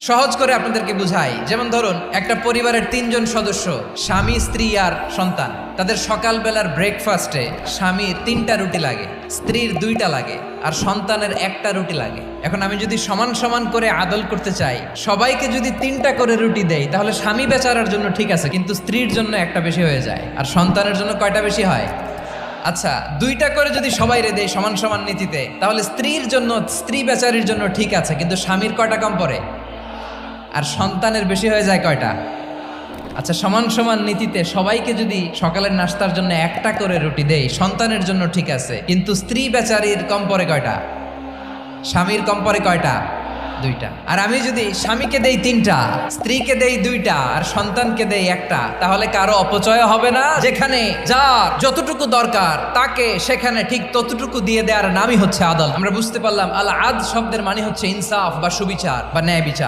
সহজ করে আপনাদেরকে বুঝাই, যেমন ধরুন একটা পরিবারের ৩ জন সদস্য, স্বামী, স্ত্রী আর সন্তান। তাদের সকালবেলার ব্রেকফাস্টে স্বামীর ৩টা রুটি লাগে, স্ত্রীর 2টা লাগে, আর সন্তানের 1টা রুটি লাগে। এখন আমি যদি সমান সমান করে আদল করতে চাই, সবাইকে যদি 3টা করে রুটি দেই, তাহলে স্বামী বেচারার জন্য ঠিক আছে, কিন্তু স্ত্রীর জন্য 1টা বেশি হয়ে যায়। আর সন্তানের জন্য কয়টা বেশি হয়? আচ্ছা, 2টা করে যদি সবাই রে দেয় সমান সমান নীতিতে, তাহলে স্ত্রীর জন্য, স্ত্রী বেচারির জন্য ঠিক আছে, কিন্তু স্বামীর কয়টা কম পড়ে? আর সন্তানের বেশি হয়ে যায় কয়টা? আচ্ছা, সমান সমান নীতিতে সবাইকে যদি সকালের নাস্তার জন্য 1টা করে রুটি দেই, সন্তানের জন্য ঠিক আছে, কিন্তু স্ত্রী বেচারির কম পড়ে কয়টা? স্বামীর কম পড়ে কয়টা? 2টা। আর আমি যদি স্বামীকে দেই 3টা, স্ত্রীকে দেই 2টা, আর সন্তানকে দেই 1টা, তাহলে কারো অপচয় হবে না। যেখানে যার যতটুকু দরকার তাকে সেখানে ঠিক ততটুকু দিয়ে দেওয়ার নামই হচ্ছে আদল। আমরা বুঝতে পারলাম আল আদ শব্দের মানে হচ্ছে ইনসাফ বা সুবিচার বা ন্যায় বিচার।